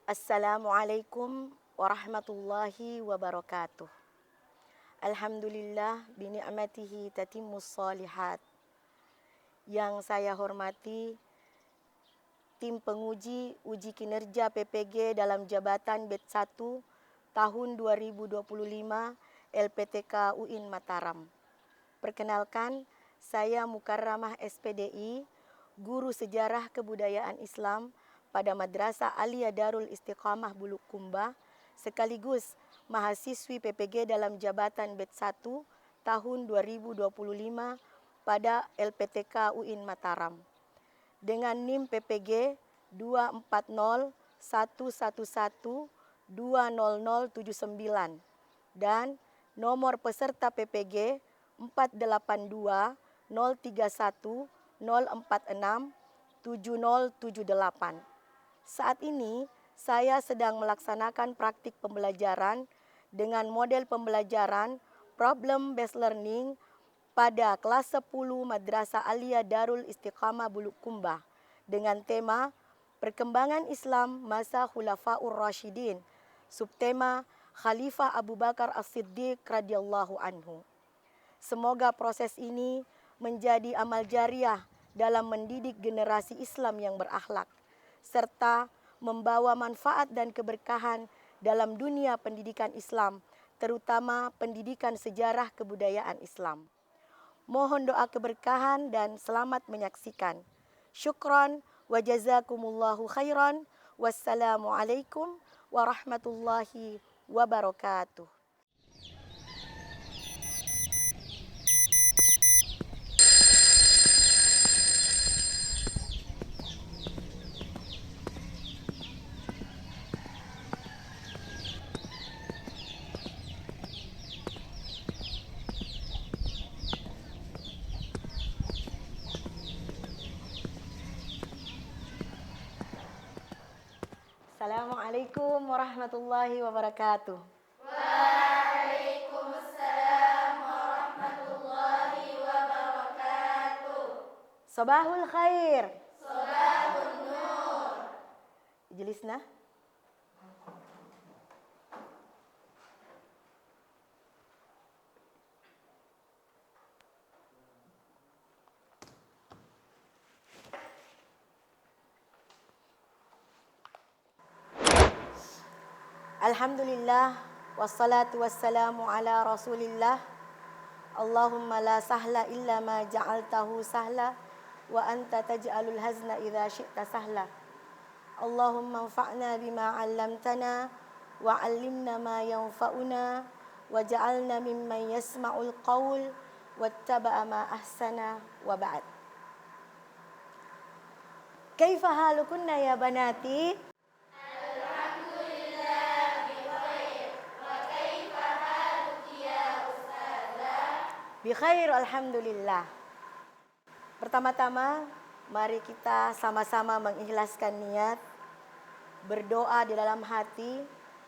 Assalamualaikum warahmatullahi wabarakatuh. Alhamdulillah bini'matihi tatimmus shalihat. Yang saya hormati tim penguji uji kinerja PPG dalam jabatan BED 1 tahun 2025 LPTK UIN Mataram. Perkenalkan, saya Mukarramah SPDI, guru sejarah kebudayaan Islam pada Madrasah Aliyah Darul Istiqamah Bulukumba, sekaligus mahasiswi PPG dalam jabatan BED 1 tahun 2025 pada LPTK UIN Mataram. Dengan NIM PPG 2401211200079 dan nomor peserta PPG 482031046708. Saat ini saya sedang melaksanakan praktik pembelajaran dengan model pembelajaran problem based learning pada kelas 10 Madrasah Aliyah Darul Istiqamah Bulukumba dengan tema Perkembangan Islam Masa Khulafaur Rasyidin, subtema Khalifah Abu Bakar As-Siddiq radhiyallahu anhu. Semoga proses ini menjadi amal jariah dalam mendidik generasi Islam yang berakhlak, serta membawa manfaat dan keberkahan dalam dunia pendidikan Islam, terutama pendidikan sejarah kebudayaan Islam. Mohon doa keberkahan dan selamat menyaksikan. Syukran wa jazakumullahu khairan. Wassalamualaikum warahmatullahi wabarakatuh. Assalamualaikum warahmatullahi wabarakatuh. Waalaikumsalam warahmatullahi wabarakatuh. Sabahul khair. Sabahun nur. Jelisna. Alhamdulillah wassalatu wassalamu ala Rasulillah. Allahumma la sahla illa ma ja'altahu sahla wa anta taj'alul hazna idza syi'ta sahla. Allahumma anfa'na bima 'allamtana wa 'allimna ma yanfa'una wa ja'alna mimman yasma'ul qaul wattaba'a ma ahsana wa ba'd. Kaifa halukunna ya banati? Bikhair alhamdulillah. Pertama-tama mari kita sama-sama mengikhlaskan niat, berdoa di dalam hati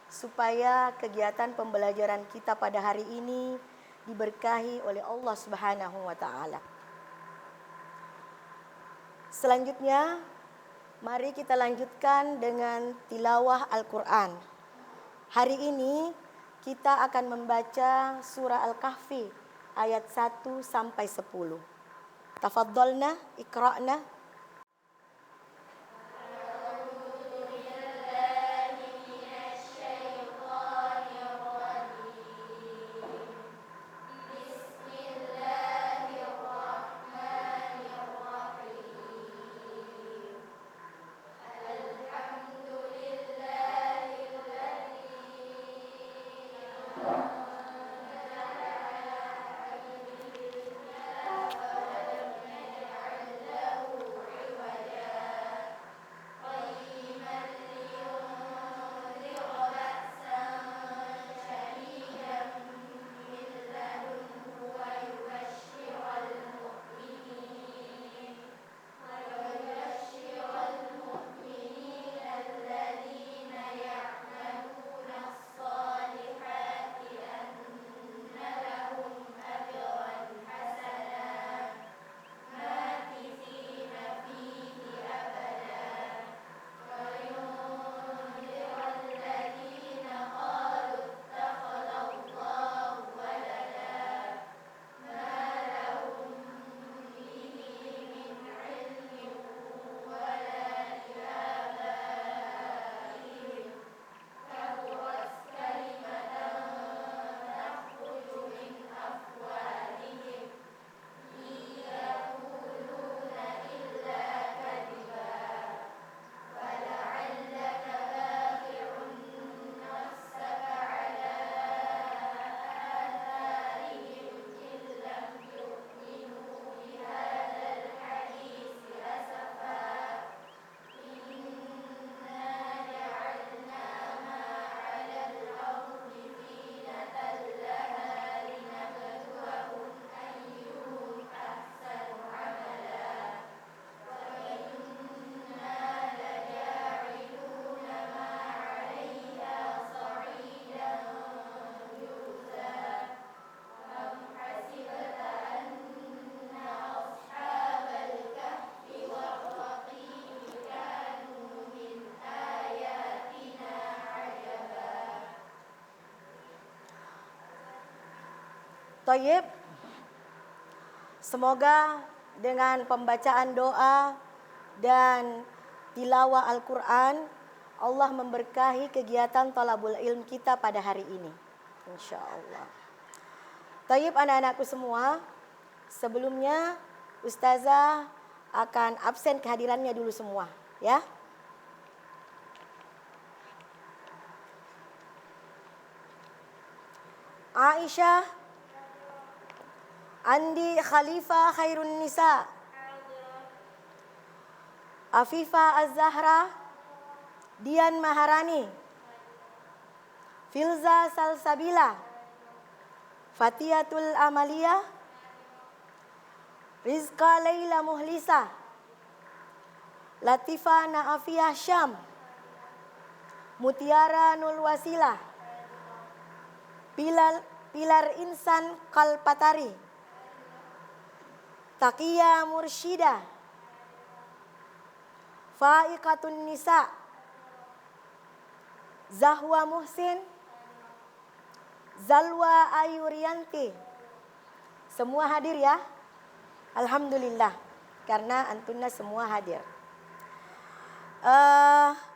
supaya kegiatan pembelajaran kita pada hari ini diberkahi oleh Allah Subhanahu wa taala. Selanjutnya mari kita lanjutkan dengan tilawah Al-Qur'an. Hari ini kita akan membaca surah Al-Kahfi ayat 1 sampai 10. Tafadhalna, iqra'na. Thayyib. Semoga dengan pembacaan doa dan tilawah Al-Quran, Allah memberkahi kegiatan talabul ilm kita pada hari ini. Insya Allah. Thayyib anak-anakku semua, sebelumnya Ustazah akan absen kehadirannya dulu semua, ya. Aisyah Andi Khalifah Khairun Nisa, Afifah Az-Zahra, Dian Maharani, Filza Salsabila, Fatiatul Amalia, Rizqa Laila Muhlisa, Latifah Naafiyah Syam, Mutiara Nul Wasilah, Pilar Insan Kalpatari, Taqiyah Mursyida, Faiqatun Nisa, Zahwa Muhsin, Zalwa Ayurianti. Semua hadir ya? Alhamdulillah, karena antunna semua hadir.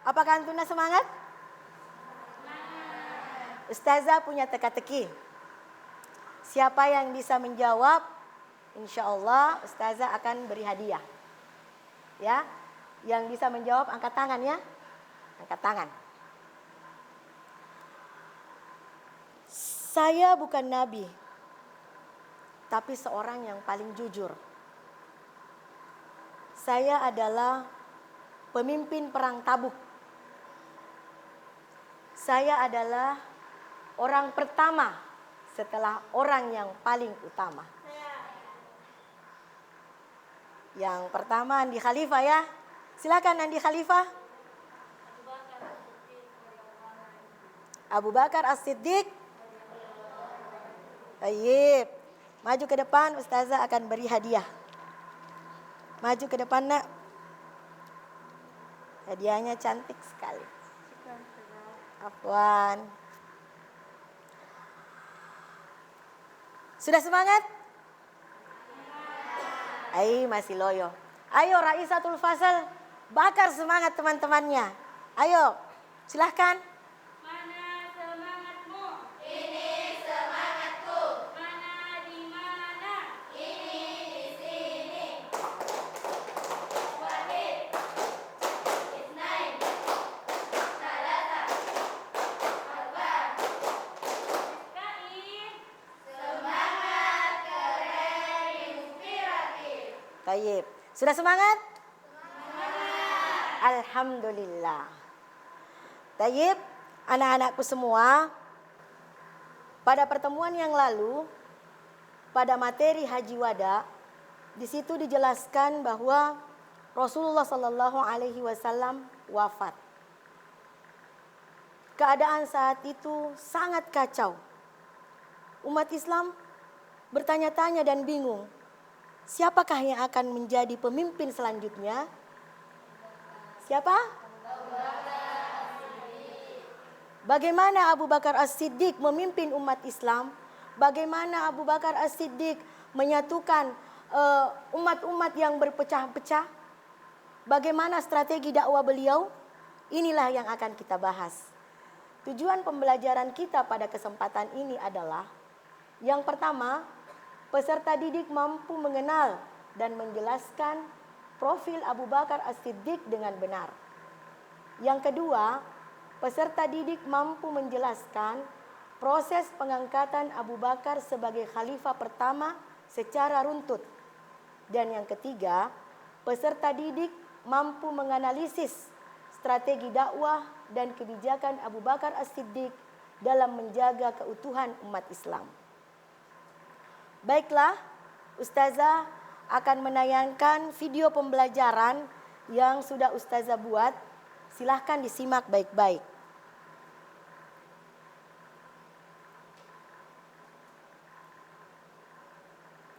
Apakah antunna semangat? Ustazah punya teka-teki. Siapa yang bisa menjawab, insya Allah Ustazah akan beri hadiah. Ya, yang bisa menjawab angkat tangan ya. Angkat tangan. Saya bukan nabi, tapi seorang yang paling jujur. Saya adalah pemimpin perang Tabuk. Saya adalah orang pertama setelah orang yang paling utama. Yang pertama Andi Khalifah ya. Silakan Andi Khalifah. Abu Bakar As-Siddiq. Baik. Maju ke depan, Ustazah akan beri hadiah. Maju ke depan nak. Hadiahnya cantik sekali. Afwan. Sudah semangat? Masih loyo. Ayo Raisatul Fasal, bakar semangat teman-temannya. Ayo, silahkan. Mana semangatmu? Ini semangatku. Mana di mana? Ini di sini. Wahid, Isnain, Salasa, Arba, Kain. Semangat keren inspiratif. Baik. Sudah semangat? Alhamdulillah. Tayyib, anak-anakku semua, pada pertemuan yang lalu, pada materi Haji Wada, di situ dijelaskan bahwa Rasulullah Sallallahu Alaihi Wasallam wafat. Keadaan saat itu sangat kacau. Umat Islam bertanya-tanya dan bingung, siapakah yang akan menjadi pemimpin selanjutnya? Siapa? Bagaimana Abu Bakar As-Siddiq memimpin umat Islam? Bagaimana Abu Bakar As-Siddiq menyatukan umat-umat yang berpecah-pecah? Bagaimana strategi dakwah beliau? Inilah yang akan kita bahas. Tujuan pembelajaran kita pada kesempatan ini adalah, yang pertama, peserta didik mampu mengenal dan menjelaskan profil Abu Bakar As-Siddiq dengan benar. Yang kedua, peserta didik mampu menjelaskan proses pengangkatan Abu Bakar sebagai khalifah pertama secara runtut. Dan yang ketiga, peserta didik mampu menganalisis strategi dakwah dan kebijakan Abu Bakar As-Siddiq dalam menjaga keutuhan umat Islam. Baiklah, Ustazah akan menayangkan video pembelajaran yang sudah Ustazah buat. Silahkan disimak baik-baik.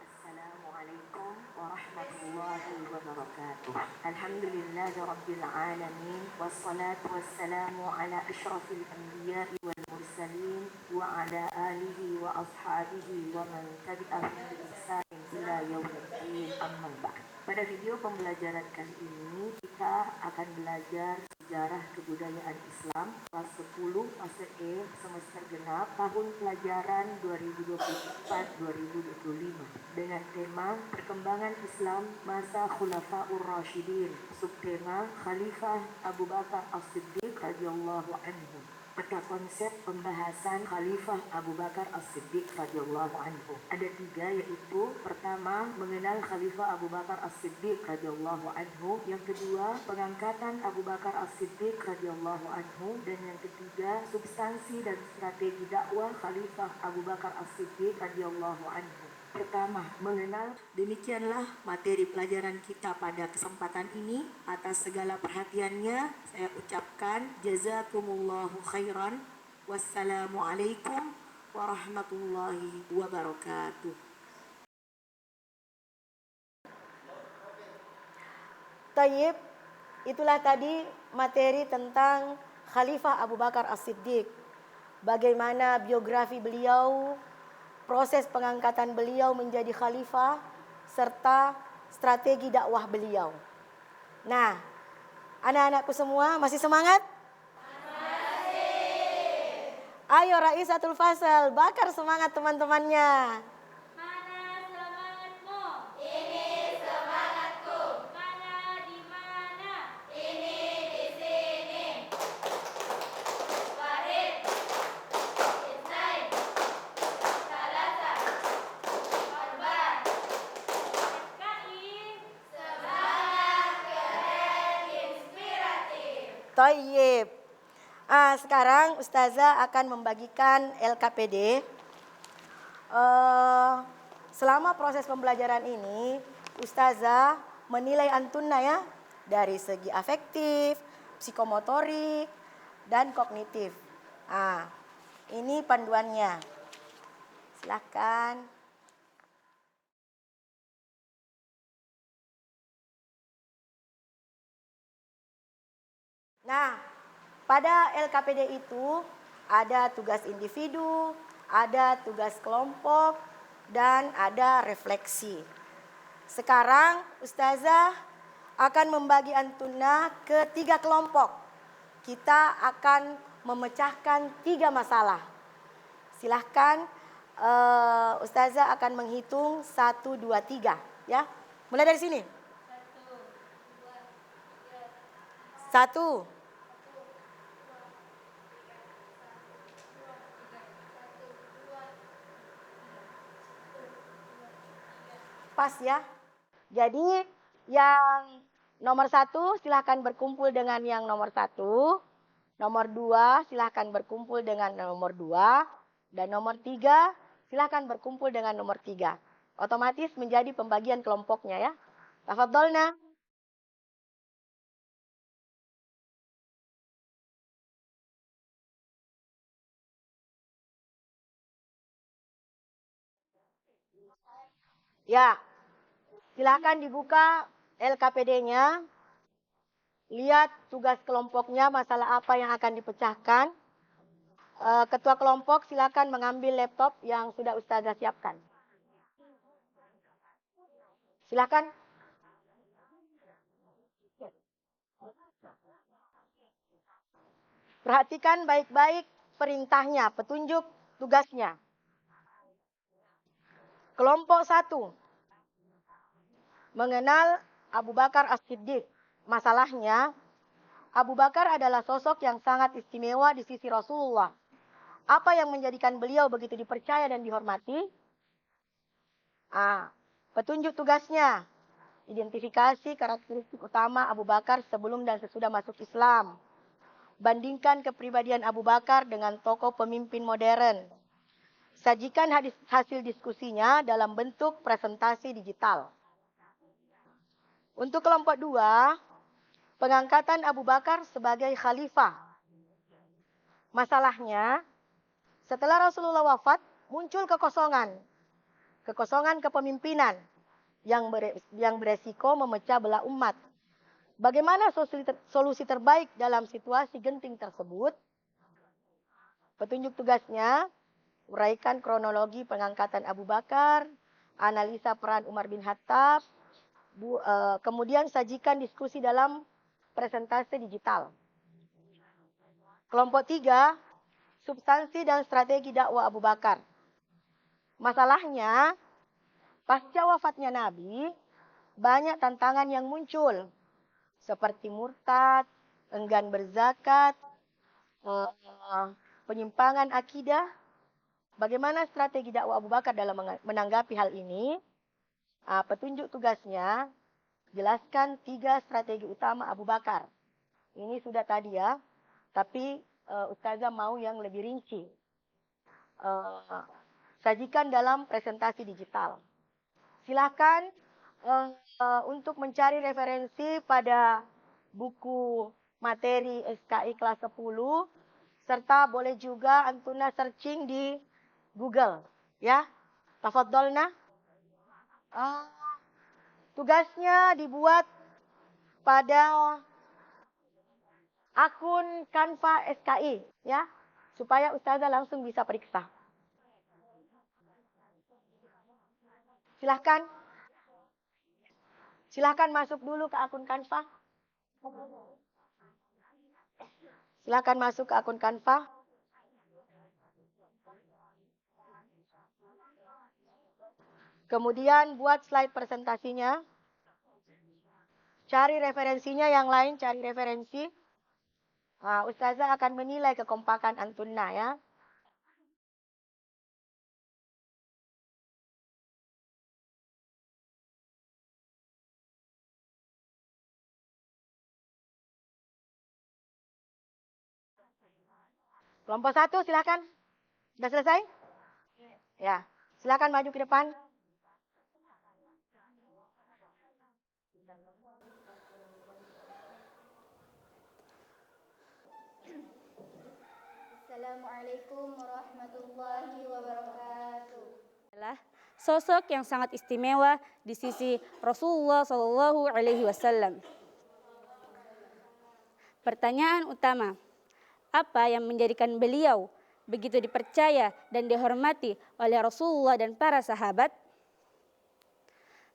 Assalamualaikum warahmatullahi wabarakatuh. Alhamdulillahi rabbil alamin. والصلاة والسلام على أشرف الأنبياء والمرسلين وعلى آله وأصحابه ومن تبعهم بإحسان إلى يوم الدين أما بعد. Pada video pembelajaran kali ini kita akan belajar sejarah kebudayaan Islam kelas 10 fase E semester genap tahun pelajaran 2024-2025 dengan tema perkembangan Islam masa Khulafaur Rasyidin, subtema Khalifah Abu Bakar As-Siddiq radhiyallahu anhu. Peta konsep pembahasan Khalifah Abu Bakar As-Siddiq radhiyallahu anhu. Ada 3, yaitu pertama, mengenal Khalifah Abu Bakar As-Siddiq radhiyallahu anhu. Yang kedua, pengangkatan Abu Bakar As-Siddiq radhiyallahu anhu. Dan yang ketiga, substansi dan strategi dakwah Khalifah Abu Bakar As-Siddiq radhiyallahu anhu. Pertama, mengenal. Demikianlah materi pelajaran kita pada kesempatan ini. Atas segala perhatiannya, saya ucapkan jazakumullahu khairan. Wassalamualaikum warahmatullahi wabarakatuh. Tayyib, itulah tadi materi tentang Khalifah Abu Bakar As-Siddiq. Bagaimana biografi beliau, proses pengangkatan beliau menjadi khalifah, serta strategi dakwah beliau. Nah, anak-anakku semua masih semangat? Masih. Ayo Raisatul Fasal, bakar semangat teman-temannya. Mana semangatmu? Ini semangatku. Mana di mana? Ini di sini. Wahid, Isnain, Salasa, Arba. FKI. Semangat keren inspiratif. Tayyib. Sekarang Ustazah akan membagikan LKPD. Selama proses pembelajaran ini, Ustazah menilai antunna ya dari segi afektif, psikomotorik, dan kognitif. Ini panduannya. Silakan. Nah, pada LKPD itu ada tugas individu, ada tugas kelompok, dan ada refleksi. Sekarang Ustazah akan membagi antunna ke 3 kelompok. Kita akan memecahkan 3 masalah. Silahkan Ustazah akan menghitung 1, 2, 3 ya. Mulai dari sini. 1. Pas ya. Jadi yang nomor 1 silahkan berkumpul dengan yang nomor 1. Nomor 2 silahkan berkumpul dengan nomor 2. Dan nomor 3 silahkan berkumpul dengan nomor 3. Otomatis menjadi pembagian kelompoknya ya. Tafadhalna. Ya, silahkan dibuka LKPD-nya. Lihat tugas kelompoknya, masalah apa yang akan dipecahkan. Ketua kelompok silakan mengambil laptop yang sudah Ustazah siapkan. Silakan. Perhatikan baik-baik perintahnya, petunjuk tugasnya. Kelompok 1. Mengenal Abu Bakar As-Siddiq. Masalahnya, Abu Bakar adalah sosok yang sangat istimewa di sisi Rasulullah. Apa yang menjadikan beliau begitu dipercaya dan dihormati? Petunjuk tugasnya. Identifikasi karakteristik utama Abu Bakar sebelum dan sesudah masuk Islam. Bandingkan kepribadian Abu Bakar dengan tokoh pemimpin modern. Sajikan hasil diskusinya dalam bentuk presentasi digital. Untuk kelompok 2, pengangkatan Abu Bakar sebagai khalifah. Masalahnya, setelah Rasulullah wafat, muncul kekosongan. Kekosongan kepemimpinan yang beresiko memecah belah umat. Bagaimana solusi terbaik dalam situasi genting tersebut? Petunjuk tugasnya, uraikan kronologi pengangkatan Abu Bakar, analisa peran Umar bin Khattab, kemudian sajikan diskusi dalam presentasi digital. Kelompok 3, substansi dan strategi dakwah Abu Bakar. Masalahnya, pasca wafatnya Nabi, banyak tantangan yang muncul, seperti murtad, enggan berzakat, penyimpangan akidah. Bagaimana strategi dakwah Abu Bakar dalam menanggapi hal ini? Petunjuk tugasnya, jelaskan 3 strategi utama Abu Bakar. Ini sudah tadi ya, tapi Ustazah mau yang lebih rinci. Sajikan dalam presentasi digital. Silakan untuk mencari referensi pada buku materi SKI kelas 10, serta boleh juga antuna searching di Google, ya. Tafadholna. Tugasnya dibuat pada akun Canva SKI, ya, supaya Ustazah langsung bisa periksa. Silahkan masuk dulu ke akun Canva. Silahkan masuk ke akun Canva. Kemudian buat slide presentasinya. Cari referensinya, yang lain cari referensi. Ustazah akan menilai kekompakan antunna, ya. Kelompok 1 silakan. Sudah selesai? Ya. Silakan maju ke depan. Assalamualaikum warahmatullahi wabarakatuh. Adalah sosok yang sangat istimewa di sisi Rasulullah Shallallahu Alaihi Wasallam. Pertanyaan utama, apa yang menjadikan beliau begitu dipercaya dan dihormati oleh Rasulullah dan para sahabat?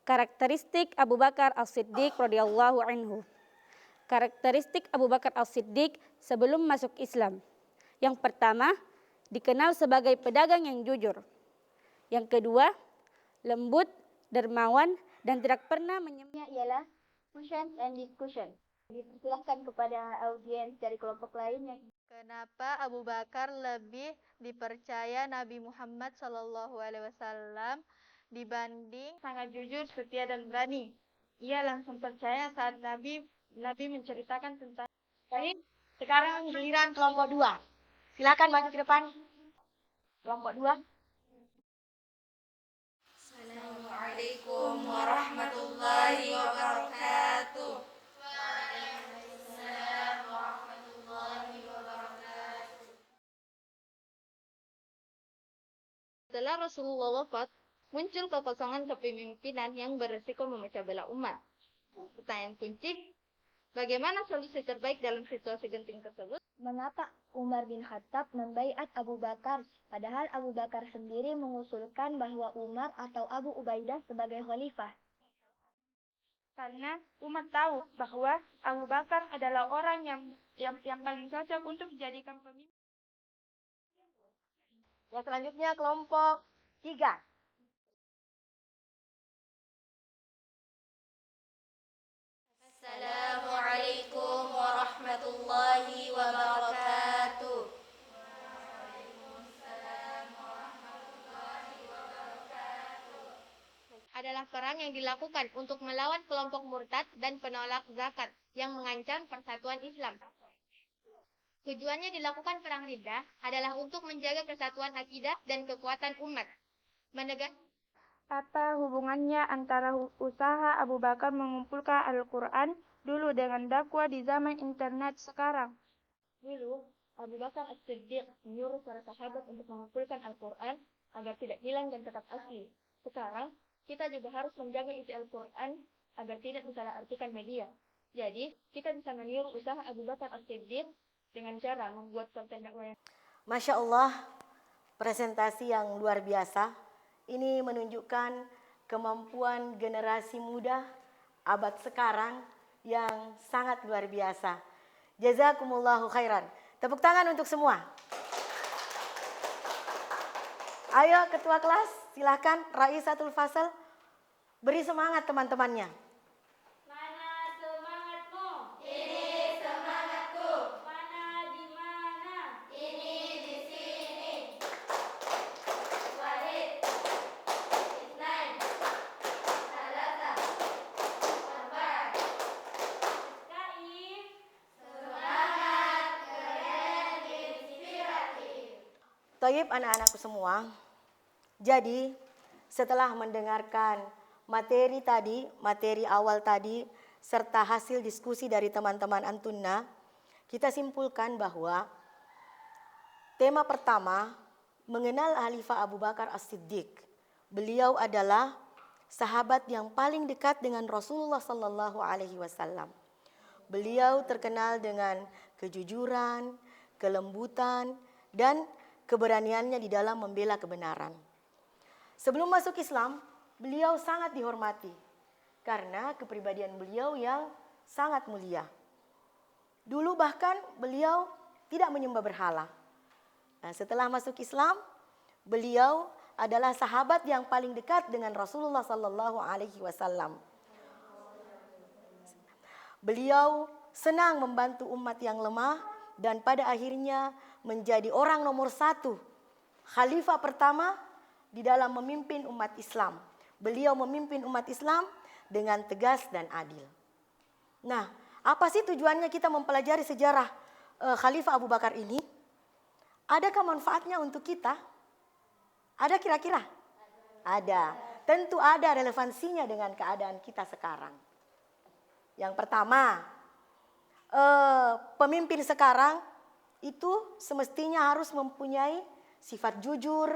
Karakteristik Abu Bakar As-Siddiq radhiyallahu anhu. Karakteristik Abu Bakar As-Siddiq sebelum masuk Islam. Yang pertama, dikenal sebagai pedagang yang jujur. Yang kedua, lembut, dermawan, dan tidak pernah Ialah question and discussion. Dipersilahkan kepada audiens dari kelompok lain yang Kenapa Abu Bakar lebih dipercaya Nabi Muhammad SAW dibanding sangat jujur, setia dan berani? Ia langsung percaya saat Nabi menceritakan tentang. Baik, sekarang giliran kelompok 2. Silakan maju ke depan. Kelompok 2. Assalamualaikum warahmatullahi wabarakatuh. Setelah Rasulullah wafat, muncul kekosongan kepemimpinan yang beresiko memecah belah umat. Pertanyaan kunci, bagaimana solusi terbaik dalam situasi genting tersebut? mengapa Umar bin Khattab membaiat Abu Bakar, padahal Abu Bakar sendiri mengusulkan bahwa Umar atau Abu Ubaidah sebagai khalifah? Karena umat tahu bahwa Abu Bakar adalah orang yang paling cocok untuk dijadikan pemimpin. Yang selanjutnya kelompok 3. Assalamualaikum warahmatullahi wabarakatuh. Adalah perang yang dilakukan untuk melawan kelompok murtad dan penolak zakat yang mengancam persatuan Islam. Tujuannya dilakukan perang riddah adalah untuk menjaga kesatuan akidah dan kekuatan umat. Apa hubungannya antara usaha Abu Bakar mengumpulkan Al-Quran dulu dengan dakwah di zaman internet sekarang? Dulu, Abu Bakar As-Siddiq menyuruh para sahabat untuk mengumpulkan Al-Quran agar tidak hilang dan tetap asli. Sekarang, kita juga harus menjaga isi Al-Quran agar tidak disalahartikan media. Jadi, kita bisa meniru usaha Abu Bakar As-Siddiq dengan cara membuat konten dakwah yang Masya Allah, presentasi yang luar biasa. Ini menunjukkan kemampuan generasi muda abad sekarang yang sangat luar biasa. Jazakumullahu khairan. Tepuk tangan untuk semua. Ayo ketua kelas, silahkan Raisatul Fasal beri semangat teman-temannya. Mana semangatmu? Ini semangatku. Mana di mana? Ini di sini. Wahid, Isnain, Salasa, Arba'a. Kaif. Semangat, keren, inspiratif. Thayyib anak-anakku semua. Jadi setelah mendengarkan materi tadi, materi awal tadi, serta hasil diskusi dari teman-teman Antunna, kita simpulkan bahwa tema pertama mengenal Khalifah Abu Bakar As-Siddiq. Beliau adalah sahabat yang paling dekat dengan Rasulullah Sallallahu Alaihi Wasallam. Beliau terkenal dengan kejujuran, kelembutan, dan keberaniannya di dalam membela kebenaran. Sebelum masuk Islam, beliau sangat dihormati karena kepribadian beliau yang sangat mulia. Dulu bahkan beliau tidak menyembah berhala. Nah, setelah masuk Islam, beliau adalah sahabat yang paling dekat dengan Rasulullah Sallallahu Alaihi Wasallam. Beliau senang membantu umat yang lemah dan pada akhirnya menjadi orang nomor 1, khalifah pertama di dalam memimpin umat Islam. Beliau memimpin umat Islam dengan tegas dan adil. Nah, apa sih tujuannya kita mempelajari sejarah Khalifah Abu Bakar ini? Adakah manfaatnya untuk kita? Ada kira-kira? Ada. Tentu ada relevansinya dengan keadaan kita sekarang. Yang pertama, pemimpin sekarang itu semestinya harus mempunyai sifat jujur,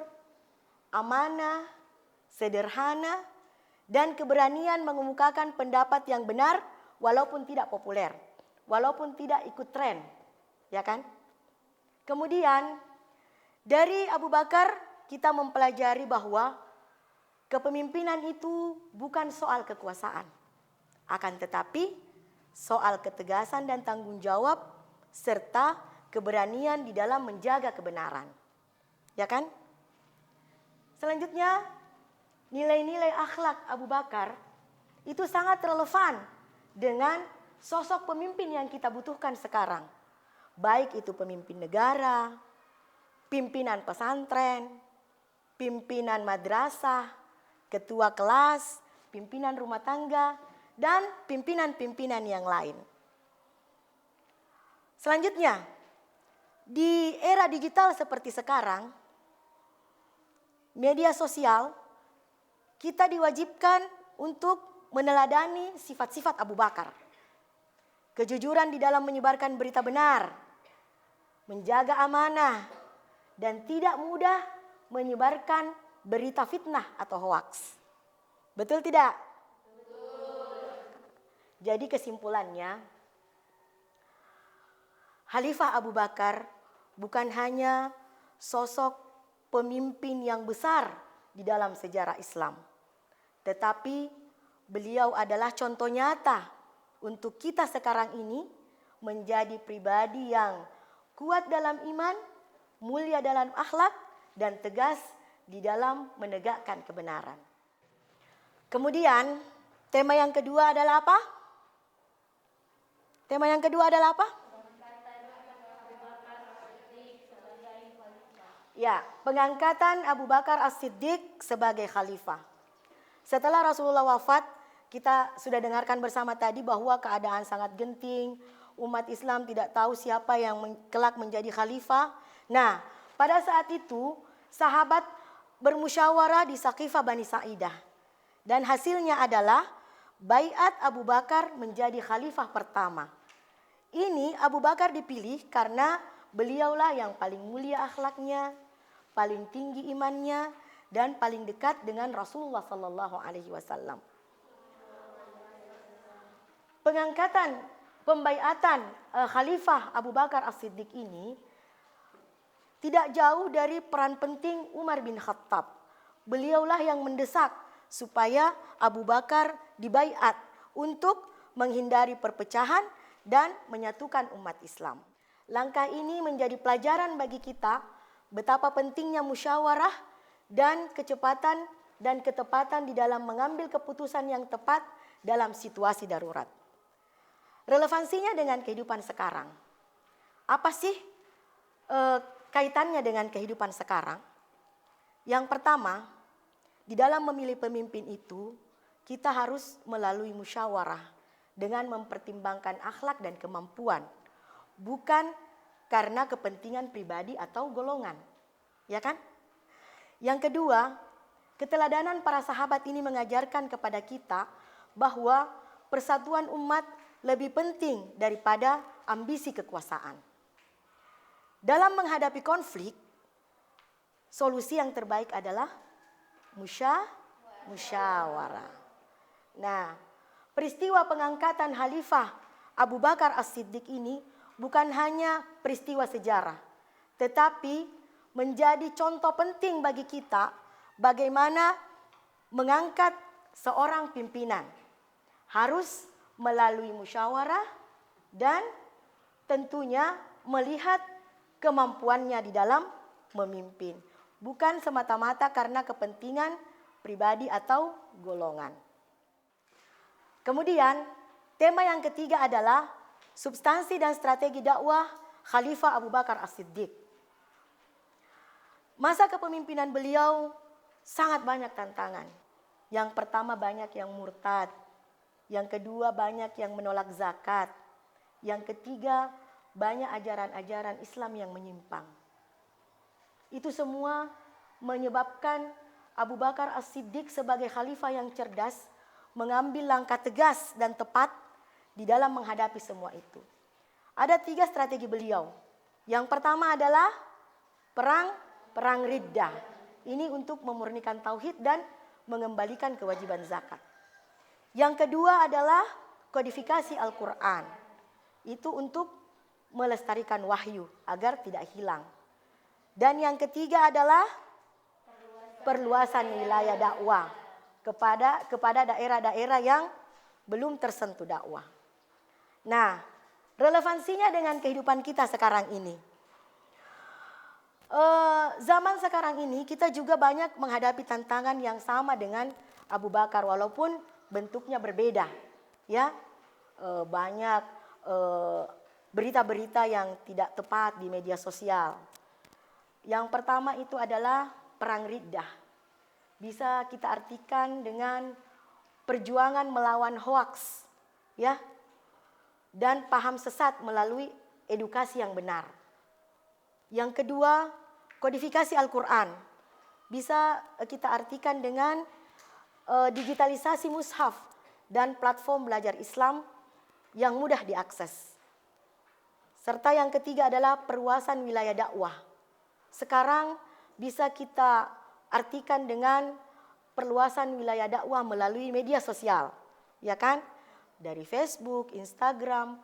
amanah, sederhana, dan keberanian mengemukakan pendapat yang benar walaupun tidak populer, walaupun tidak ikut tren, ya kan? Kemudian dari Abu Bakar kita mempelajari bahwa kepemimpinan itu bukan soal kekuasaan, akan tetapi soal ketegasan dan tanggung jawab serta keberanian di dalam menjaga kebenaran, ya kan? Selanjutnya, nilai-nilai akhlak Abu Bakar itu sangat relevan dengan sosok pemimpin yang kita butuhkan sekarang. Baik itu pemimpin negara, pimpinan pesantren, pimpinan madrasah, ketua kelas, pimpinan rumah tangga, dan pimpinan-pimpinan yang lain. Selanjutnya, di era digital seperti sekarang, media sosial, kita diwajibkan untuk meneladani sifat-sifat Abu Bakar. Kejujuran di dalam menyebarkan berita benar, menjaga amanah, dan tidak mudah menyebarkan berita fitnah atau hoaks. Betul tidak? Betul. Jadi kesimpulannya, Khalifah Abu Bakar bukan hanya sosok pemimpin yang besar di dalam sejarah Islam, tetapi beliau adalah contoh nyata untuk kita sekarang ini menjadi pribadi yang kuat dalam iman, mulia dalam akhlak, dan tegas di dalam menegakkan kebenaran. Kemudian tema yang kedua adalah apa? Tema yang kedua adalah apa? Ya, pengangkatan Abu Bakar As-Siddiq sebagai khalifah. Setelah Rasulullah wafat, kita sudah dengarkan bersama tadi bahwa keadaan sangat genting, umat Islam tidak tahu siapa yang kelak menjadi khalifah. Nah, pada saat itu sahabat bermusyawarah di Saqifah Bani Sa'idah. Dan hasilnya adalah baiat Abu Bakar menjadi khalifah pertama. Ini Abu Bakar dipilih karena beliaulah yang paling mulia akhlaknya, paling tinggi imannya, dan paling dekat dengan Rasulullah Sallallahu Alaihi Wasallam. pengangkatan, pembaiatan Khalifah Abu Bakar As-Siddiq ini tidak jauh dari peran penting Umar bin Khattab. Beliaulah yang mendesak supaya Abu Bakar dibaiat untuk menghindari perpecahan dan menyatukan umat Islam. Langkah ini menjadi pelajaran bagi kita betapa pentingnya musyawarah dan kecepatan dan ketepatan di dalam mengambil keputusan yang tepat dalam situasi darurat. Relevansinya dengan kehidupan sekarang. Apa sih kaitannya dengan kehidupan sekarang? Yang pertama, di dalam memilih pemimpin itu, kita harus melalui musyawarah dengan mempertimbangkan akhlak dan kemampuan, bukan karena kepentingan pribadi atau golongan. Ya kan? Yang kedua, keteladanan para sahabat ini mengajarkan kepada kita bahwa persatuan umat lebih penting daripada ambisi kekuasaan. Dalam menghadapi konflik, solusi yang terbaik adalah musyawarah. Nah, peristiwa pengangkatan Khalifah Abu Bakar As-Siddiq ini bukan hanya peristiwa sejarah, tetapi menjadi contoh penting bagi kita bagaimana mengangkat seorang pimpinan. Harus melalui musyawarah dan tentunya melihat kemampuannya di dalam memimpin. Bukan semata-mata karena kepentingan pribadi atau golongan. Kemudian tema yang ketiga adalah substansi dan strategi dakwah Khalifah Abu Bakar As-Siddiq. Masa kepemimpinan beliau sangat banyak tantangan. Yang pertama banyak yang murtad. Yang kedua banyak yang menolak zakat. Yang ketiga banyak ajaran-ajaran Islam yang menyimpang. Itu semua menyebabkan Abu Bakar As-Siddiq sebagai khalifah yang cerdas mengambil langkah tegas dan tepat di dalam menghadapi semua itu. Ada 3 strategi beliau. Yang pertama adalah perang riddah. Ini untuk memurnikan tauhid dan mengembalikan kewajiban zakat. Yang kedua adalah kodifikasi Al-Quran. Itu untuk melestarikan wahyu agar tidak hilang. Dan yang ketiga adalah perluasan wilayah dakwah kepada daerah-daerah yang belum tersentuh dakwah. Nah, relevansinya dengan kehidupan kita sekarang ini. Zaman sekarang ini kita juga banyak menghadapi tantangan yang sama dengan Abu Bakar walaupun bentuknya berbeda. Ya, banyak berita-berita yang tidak tepat di media sosial. Yang pertama itu adalah perang riddah. Bisa kita artikan dengan perjuangan melawan hoaks, ya, dan paham sesat melalui edukasi yang benar. Yang kedua, kodifikasi Al-Quran. Bisa kita artikan dengan digitalisasi mushaf dan platform belajar Islam yang mudah diakses. Serta yang ketiga adalah perluasan wilayah dakwah. Sekarang bisa kita artikan dengan perluasan wilayah dakwah melalui media sosial, ya kan? Dari Facebook, Instagram,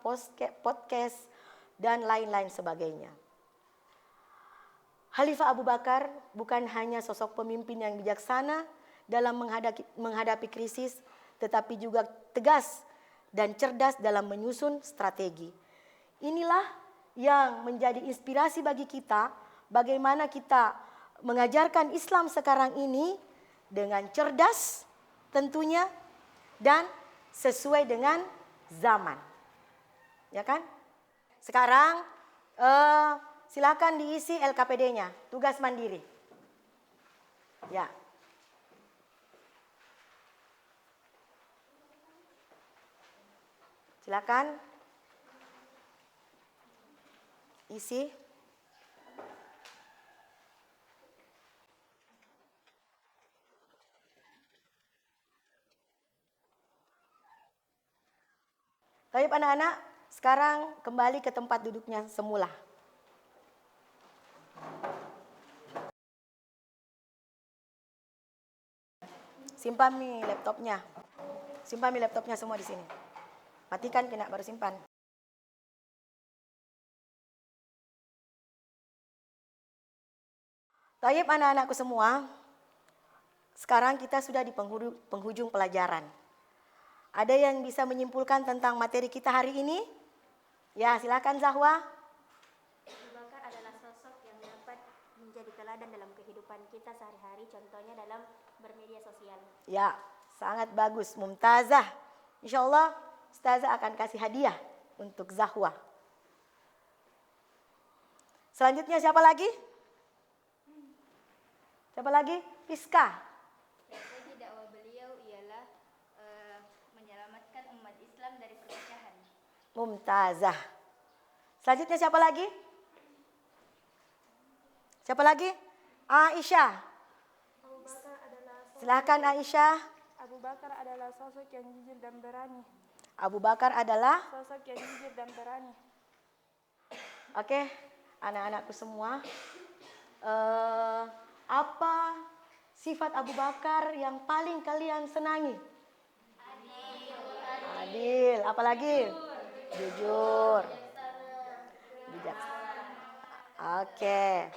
podcast, dan lain-lain sebagainya. Khalifah Abu Bakar bukan hanya sosok pemimpin yang bijaksana dalam menghadapi krisis, tetapi juga tegas dan cerdas dalam menyusun strategi. Inilah yang menjadi inspirasi bagi kita, bagaimana kita mengajarkan Islam sekarang ini dengan cerdas tentunya dan sesuai dengan zaman. Ya kan? Sekarang silakan diisi LKPD-nya, tugas mandiri. Ya. Silakan isi. Baik anak-anak, sekarang kembali ke tempat duduknya semula. Simpan mi laptopnya semua di sini. Matikan kena baru simpan. Tayyib anak-anakku semua, sekarang kita sudah di penghujung pelajaran. Ada yang bisa menyimpulkan tentang materi kita hari ini? Ya, silakan Zahwa. Abu Bakar adalah sosok yang dapat menjadi teladan dalam kehidupan kita sehari-hari, contohnya dalam bermedia sosial. Ya, sangat bagus, mumtazah. Insya Allah Ustazah akan kasih hadiah untuk Zahwa. Selanjutnya siapa lagi? Siapa lagi? Fiska. Strategi dakwah beliau ialah menyelamatkan umat Islam dari perpecahan. Mumtazah. Selanjutnya siapa lagi? Siapa lagi? Aisyah. Silakan Aisyah. Abu Bakar adalah sosok yang jujur dan berani. Abu Bakar adalah Sosok yang jujur dan berani. Oke, anak-anakku semua. Apa sifat Abu Bakar yang paling kalian senangi? Adil. Apalagi? Jujur. Bijaksana. Oke.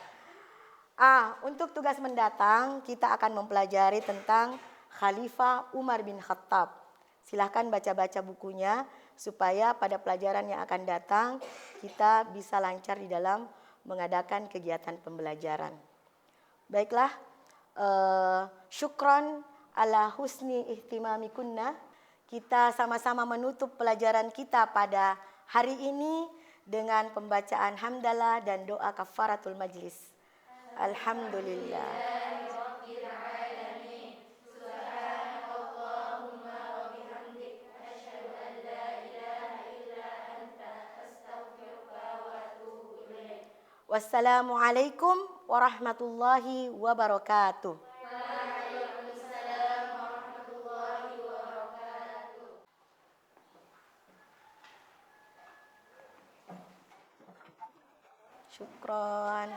Untuk tugas mendatang kita akan mempelajari tentang Khalifah Umar bin Khattab. Silahkan baca-baca bukunya supaya pada pelajaran yang akan datang kita bisa lancar di dalam mengadakan kegiatan pembelajaran. Baiklah, syukron ala husni ihtimamikunna. Kita sama-sama menutup pelajaran kita pada hari ini dengan pembacaan hamdalah dan doa kafaratul majlis. Alhamdulillah. Wassalamualaikum warahmatullahi wabarakatuh. Waalaikumsalam warahmatullahi wabarakatuh. Syukron.